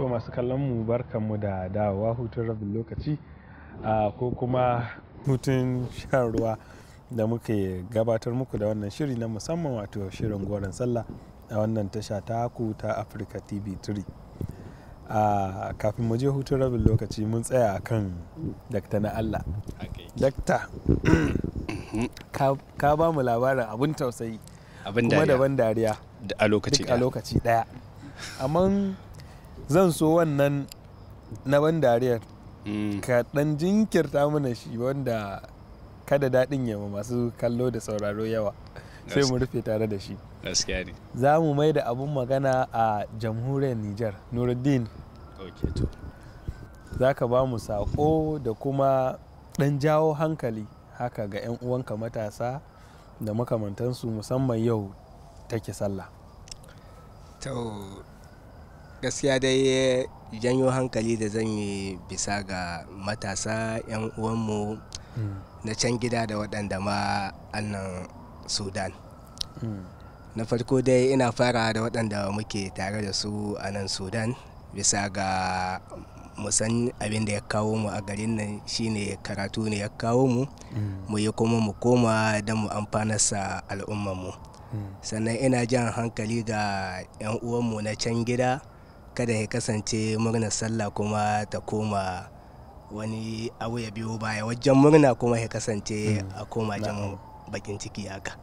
To masu kallon mu barkanmu da dawowa hutun rabin lokaci ko kuma hutun shan ruwa da muke gabatar muku da wannan shiri na musamman, wato shirin goron sallah a wannan tasha ta haku ta Africa TV3. Kafin mu je hutun rabin lokaci mun tsaya akan dakta na Allah. Dakta, ka ba mu labarin abin tausayi kuma da ban dariya a lokaci daya. Amma zan so wannan na ban dariyar ka dan jinkirta mana shi, wanda kada daɗin yawa masu kallo da sauraro yawa, sai mu rufe tare da shi. Gaskiya ne. Za mu mai da abun magana a jamhuriyar Nijar. Nuruddin, za ka ba mu saƙo da kuma ɗan jawo hankali haka ga 'yan uwanka matasa da makamantansu, musamman yau take sallah. To gaskiya dai janyo hankali da zan yi bisa ga matasa 'yan uwanmu na can gida da waɗanda ma annan Sudan. Na farko dai ina fara da waɗanda muke tare da su a nan Sudan, bisa ga musan abin da ya kawo mu a garin nan shine karatu ne ya kawo mu, mu yi kuma mu koma don mu amfanarsa al'ummanmu. Sannan ina jan hankali ga 'yan uwanmu na can gida, kada ya kasance murnar sallah kuma ta koma wani abu ya biyo baya wajen murna kuma ya kasance a koma jan bakin ciki haka.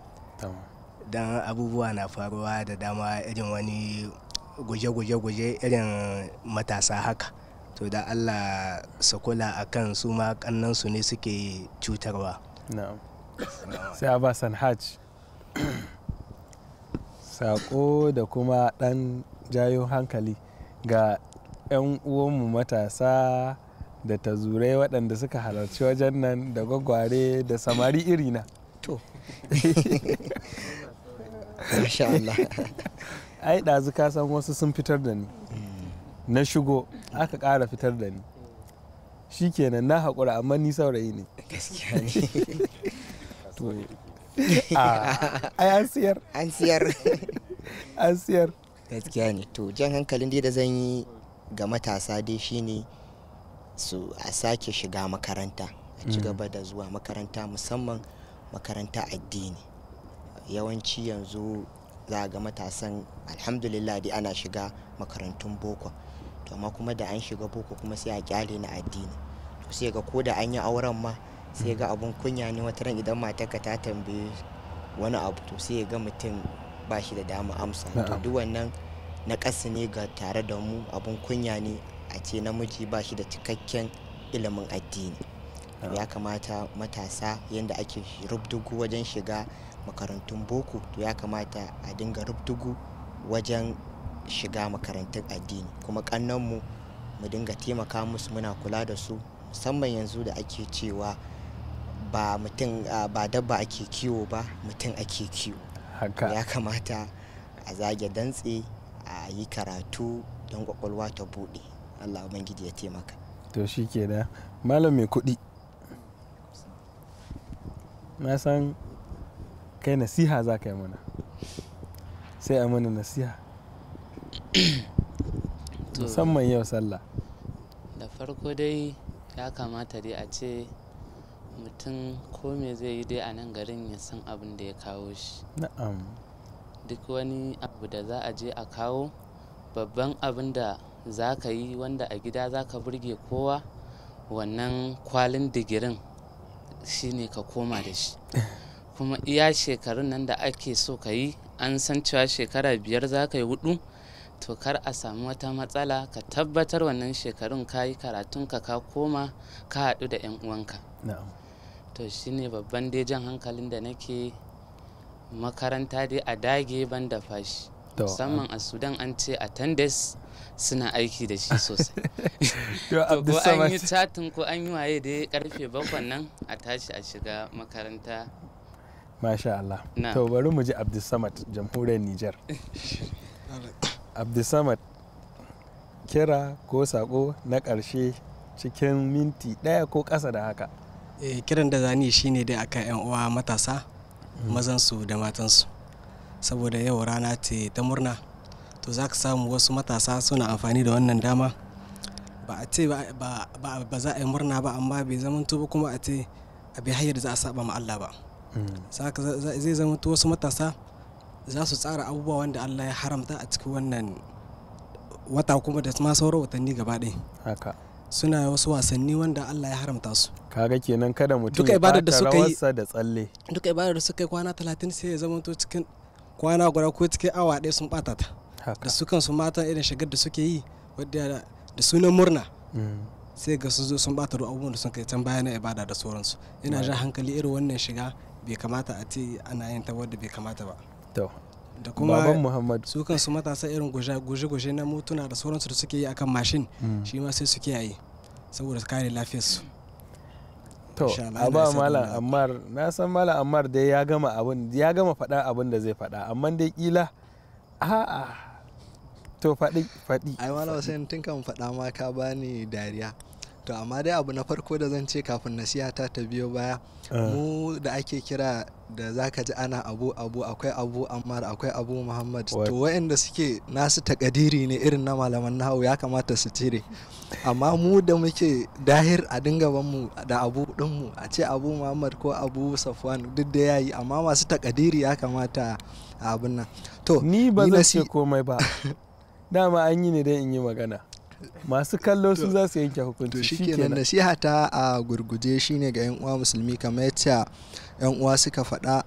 Dan abubuwa na faruwa da dama, irin wani guje-guje irin matasa haka. To da Allah su kula akan su ma kannansu ne suke cutarwa. Sai a ba Sanhaj saƙo da kuma ɗan jayo hankali ga 'yan uwanmu matasa da tazurai waɗanda suka halarci wajen nan, da gwagware da samari irina. To masha Allah. Ai ɗazu ka san wasu sun fitar da ni, na shigo aka ƙara fitar da ni, shikenan na haƙura, amma ni saurayi ne. Gaskiya ne. To ai an siyar an siyar. Gaskiya ne. To jan hankalin dai da zan yi ga matasa dai shine su a sake shiga makaranta, a ci gaba da zuwa makaranta, musamman makaranta addini. Yawanci yanzu za ga matasan alhamdulillah dai ana shiga makarantun boko, to amma kuma da an shiga boko kuma sai a kyale na addini. To sai ga ko da an yi auren ma sai ga abun kunya ne wata ran idan matarka ta tambaye wani abu, to sai ga mutum ba shi da dama amsa. To duk wannan na ƙasa ne ga tare da mu, abun kunya ne a ce namiji ba shi da cikakken ilimin addini. Ya kamata matasa yadda ake rubdugu wajen shiga makarantun boko, to ya kamata a dinga rubdugu wajen shiga makarantun addini. Kuma kannanmu mu dinga taimaka musu, muna kula da su, musamman yanzu da ake cewa ba mutum ba dabba ake kiwo ba, mutum ake kiwo. Ya kamata a zage dantse, a yi karatu don kwakwalwa ta buɗe. Allah ubangiji ya taimaka. To shi ke da malam mai kuɗi, na san kai nasiha za ka yi mana, sai a mana nasiha musamman yau sallah. Da farko dai ya kamata dai a ce mutum ko me zai yi dai a nan garin ya san abin da ya kawo shi. Na'am. Duk wani abu da za a je a kawo, babban abin da za ka yi wanda a gida za ka burge kowa, wannan kwalin digirin shine ka koma da shi. Kuma iya shekarun nan da ake so ka yi, an san cewa shekara 5 za ka yi 4, to kar a samu wata matsala, ka tabbatar wannan shekarun ka yi karatunka, ka koma ka haɗu da 'yan uwanka. To shine babban dai jan hankalin da nake, makaranta dai a dage ban da fashi, musamman a Sudan an ce attendance suna aiki da shi sosai. To ko an yi chatin ko an yi waye dai karfe 7 nan a tashi a shiga makaranta. Masha Allah. To bari mu ji Abdulsamad, jamhuriyar Nijar. Abdulsamad, kira ko sako na ƙarshe cikin minti 1 ko ƙasa da haka. Kiran da zani shine dai akan 'yan uwa matasa, mazansu da matansu, saboda yau rana ce ta murna. to za ka samu wasu matasa suna amfani da wannan dama ba a ce ba za a yi murna ba amma bai zamanto ba kuma a ce a bai hayar da za a saba ma Allah ba. Zai zamanto wasu matasa za su tsara abubuwa wanda Allah ya haramta a cikin wannan wata kuma da ma sauran watanni gaba ɗaya. Haka. Suna wasu wasanni wanda Allah ya haramta su. Kaga kenan kada mutum ya ɓata rawarsa da tsalle. Duka ibadar da suka yi kwana 30 sai ya zamanto cikin kwana guda ko cikin awa ɗaya sun ɓata ta. Da su kansu mata irin shigar da suke yi wadda da sunan murna. Sai ga su zo sun ɓata abubuwan da sun kai can baya na ibada da sauransu. Ina jan hankali irin wannan shiga bai kamata a ce ana yin ta wadda bai kamata ba. Da kuma Baban Muhammad su kansu matasa irin guje-guje na motuna da sauransu da suke yi akan mashin shi ma sai su kiyaye saboda kare lafiyarsu. To a ba Malam Ammar, na san Malam Ammar dai ya gama faɗa abin da zai faɗa amma dai kila a'a to faɗi. Ai Malam Hussein tun kan faɗa ma ka bani dariya. To amma dai abu na farko da zan ce kafin nasiha ta biyo baya mu da ake kira da zaka ji ana abu akwai Abu Ammar akwai Abu Muhammad to waɗanda suke nasu takadiri ne irin na malaman nahawu ya kamata su cire amma mu da muke dahir a dinga mu da abu dinmu a ce Abu Muhammad ko Abu Safwan duk da yayi amma masu takadiri ya kamata a abin nan. To ni ba zan ce komai ba dama an yi ne dai in yi magana. Masu kallo su za su yanke hukunci. Shikenan nasiha ta a gurguje shine ga 'yan uwa musulmi kamar yadda 'yan uwa suka faɗa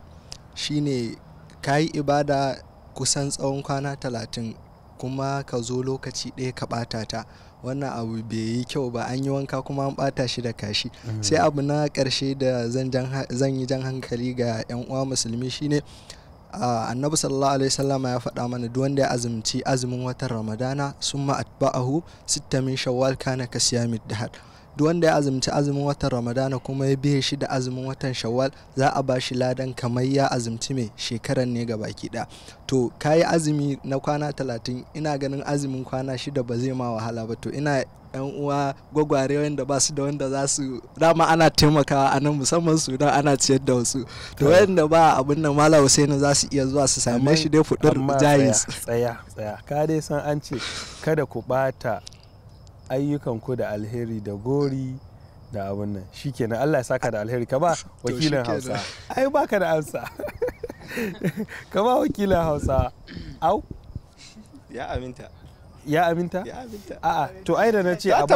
shine kayi ibada kusan tsawon kwana 30 kuma ka zo lokaci ɗaya ka ɓata ta wannan abu bai yi kyau ba, an yi wanka kuma an ɓata shi da kashi. Sai abu na ƙarshe da zan yi jan hankali ga 'yan uwa musulmi shine annabi sallallahu alaihi wasallam ya faɗa mana duk wanda ya azumci azumin watan ramadana summa atba'ahu sitta min shawwal kana kasiyamid dahar. Duk wanda ya azumci azumin watan ramadana kuma ya biye shi da azumin watan shawwal za a ba shi ladan kamar ya azumci mai shekaran ne gabaki ɗaya. To kayi azumi na kwana 30 ina ganin azumin kwana 6 ba zai ma wahala ba. To ina yan uwa gwagware wanda ba su da wanda za su dama ana taimakawa a nan musamman su don ana ciyar da wasu to wanda ba abin nan Malam Hussein za su iya zuwa su same shi dai fudur jayis. Tsaya ka dai san an ce kada ku bata ayyukan ku da alheri da gori da abin nan shikenan. Allah ya saka da alheri. Ka ba wakilin Hausa ai baka da amsa ka ba wakilin Hausa au ya aminta a'a to ai da na ce a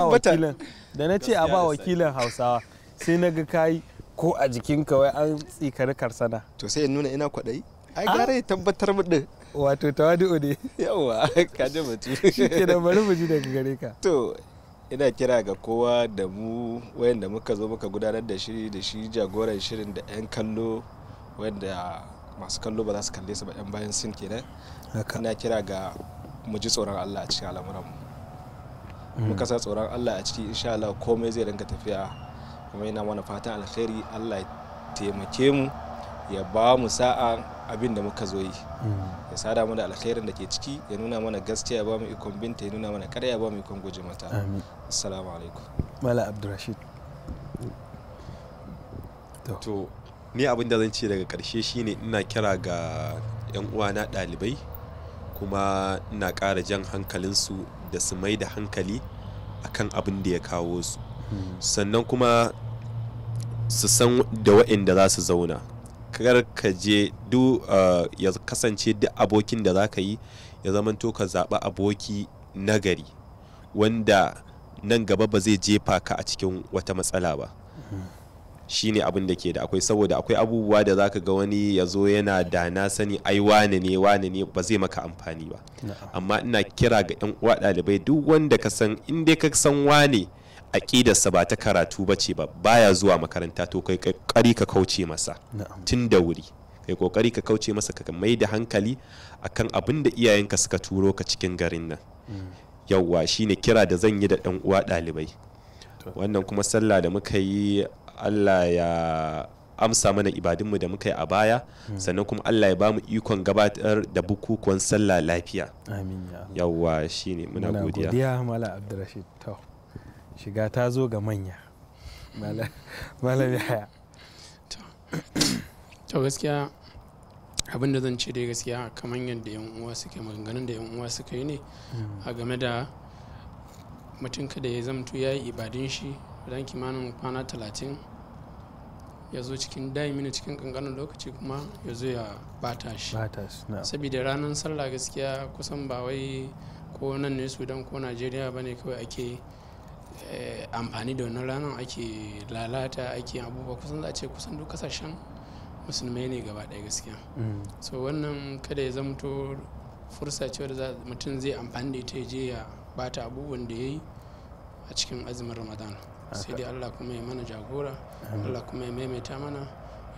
ba wakilin Hausawa sai na ga kai ko a jikinka wai an tsikari karsana to sai nuna ina kwaɗayi ai gara ya tabbatar din wato tawadi'u ne yawa ka ji batu shike da bari mu ji daga gare ka. To ina kira ga kowa da mu wayanda muka zo muka gudanar da shi jagoran shirin da 'yan kallo wanda masu kallo ba za su kalle su ba 'yan bayan sin kenan. Ina kira ga mu ji tsoron Allah a cikin al'amuranmu. Muka sa tsoron Allah a ciki insha Allah komai zai rinka tafiya kuma yana mana fatan alkhairi. Allah ya taimake mu ya ba mu sa'a abin da muka zo yi ya sada mu da alkhairin da ke ciki ya nuna mana gaskiya ya ba mu ikon binta ya nuna mana ƙarya ya ba mu ikon guje mata. Assalamu alaikum. Mala Abdurrashid. To ni abin da zan ce daga ƙarshe shine ina kira ga 'yan uwana ɗalibai kuma ina ƙara jan hankalinsu da su mai da hankali akan abin da ya kawo su sannan kuma su san da waɗanda za su zauna. Kar ka je ya kasance duk abokin da za ka yi ya zamanto ka zaɓi aboki nagari wanda nan gaba ba zai jefa ka a cikin wata matsala ba. Shine abin da ke da akwai saboda akwai abubuwa da zaka ga wani ya zo yana da na sani ai wane ne ba zai maka amfani ba. Amma ina kira ga 'yan uwa ɗalibai duk wanda ka san in dai ka san wane aƙidarsa ba ta karatu ba ce ba baya zuwa makaranta to kai kokari ka kauce masa tun da wuri. Kai kokari ka kauce masa ka mai da hankali akan abin da iyayenka suka turo ka cikin garin nan. Yawwa shine kira da zan yi da ɗan uwa ɗalibai. Wannan kuma sallah da muka yi Allah ya amsa mana ibadunmu da muka yi a baya sannan kuma Allah ya bamu ikon gabatar da bukukuwan sallah lafiya. Amin ya. Yawwa shine muna godiya. Mala Abdurrashid. To shiga ta zo ga manya. Malam Yahaya. To gaskiya abin da zan ce dai gaskiya kamar yadda yan uwa suke maganganun da yan uwa suka yi ne a game da mutum kada ya zamto ya yi ibadun shi ran kimanin kwana 30 ya zo cikin daimini cikin kankanin lokaci kuma ya zo ya bata shi saboda ranar sallah gaskiya kusan ba wai ko nan ne Sudan ko Najeriya bane kawai ake amfani da wannan ranar ake lalata ake abubuwa kusan za a ce kusan duk kasashen musulmai ne gaba ɗaya gaskiya so wannan kada ya zamto fursa ce wadda mutum zai amfani da ita ya je ya bata abubuwan da ya yi a cikin azumin Ramadan sai dai Allah kuma ya mana jagora Allah kuma ya maimaita mana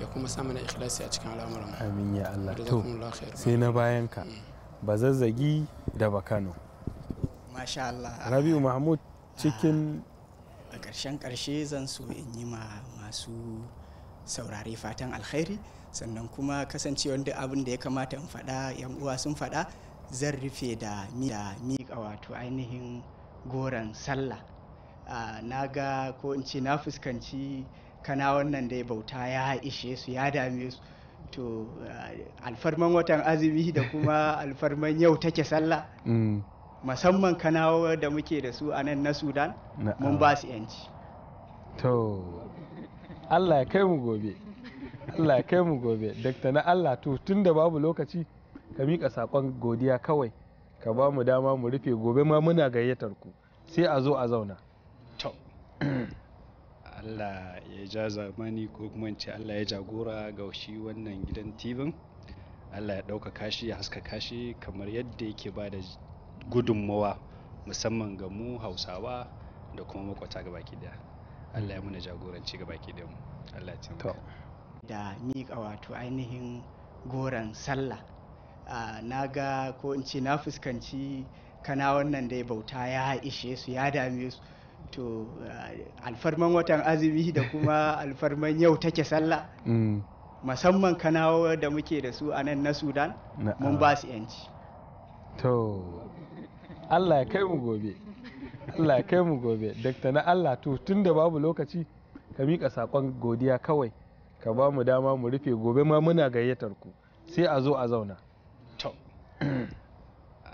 ya kuma sa mana ikhlasi a cikin al'amuran amin ya Allah to sai na bayan ka Bazazzagi da Bakano masha Allah Rabi'u Mahmud cikin a ƙarshen ƙarshe zan so in yi ma masu saurare fatan alkhairi sannan kuma kasancewar duk abin da ya kamata in faɗa yan uwa sun faɗa zan rufe da miƙa wato ainihin goron sallah na ga ko in ce na fuskanci kana wannan dai bauta ya ishe su ya dame su to alfarman watan azumi da kuma alfarman yau take sallah musamman kanawa da muke da su a nan na Sudan mun ba su yanci to Allah ya kai mu gobe Allah ya kai mu gobe dakta na Allah to tunda babu lokaci ka miƙa saƙon godiya kawai ka ba mu dama mu rufe gobe ma muna gayyatar ku sai a zo a zauna to Allah ya ja zamani ko kuma ce Allah ya jagora ga shi wannan gidan TV Allah ya ɗaukaka shi ya haskaka shi kamar yadda yake ba da gudunmawa musamman ga mu Hausawa da kuma makwata gabaki daya Allah ya muna jagoranci gabaki daya mu Allah ya taimaka da miƙa wato ainihin goron sallah na ga ko in ce na fuskanci kana wannan dai bauta ya ishe su ya dame su to alfarman watan azumi da kuma alfarman yau take sallah musamman kanawa da muke da su a nan na Sudan mun ba su yanci to Allah ya kai mu gobe Allah ya kai mu gobe dakta na Allah to tunda babu lokaci ka miƙa saƙon godiya kawai ka ba mu dama mu rufe gobe ma muna gayyatar ku sai a zo a zauna to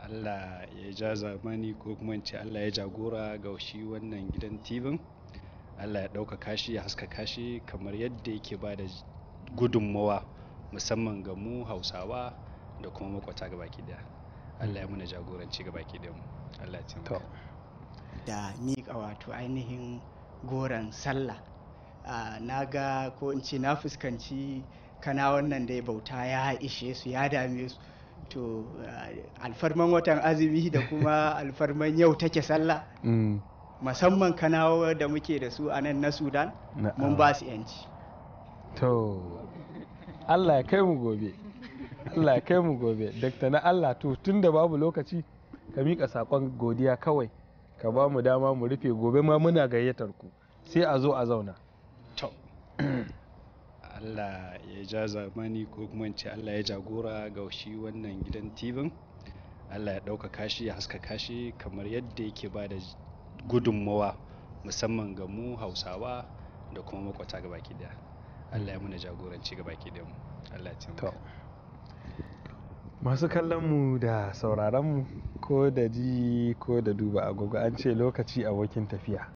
Allah ya ja zamani ko kuma ce Allah ya jagora ga shi wannan gidan TV Allah ya ɗaukaka shi ya haskaka shi kamar yadda yake ba da gudunmawa musamman ga mu Hausawa da kuma makwata gabaki daya Allah ya muna jagoranci gabaki daya mu Allah ya taimaka da miƙa wato ainihin goron sallah na ga ko in ce na fuskanci kana wannan dai bauta ya ishe su ya dame su to alfarman watan azumi da kuma alfarman yau take sallah musamman kanawa da muke da su a nan na Sudan mun ba su yanci to Allah ya kai mu gobe Allah ya kai mu gobe dakta na Allah to tunda babu lokaci ka miƙa saƙon godiya kawai ka ba mu dama mu rufe gobe ma muna gayyatar ku sai a zo a zauna to Allah ya ja zamani ko kuma ce Allah ya jagora ga shi wannan gidan TV Allah ya ɗaukaka shi ya haskaka shi kamar yadda yake ba da gudunmawa musamman ga mu Hausawa da kuma makwata gabaki daya Allah ya muna jagoranci gabaki daya mu Allah ya taimaka masu kallon mu da sauraron mu ko da ji ko da duba agogo an ce lokaci abokin tafiya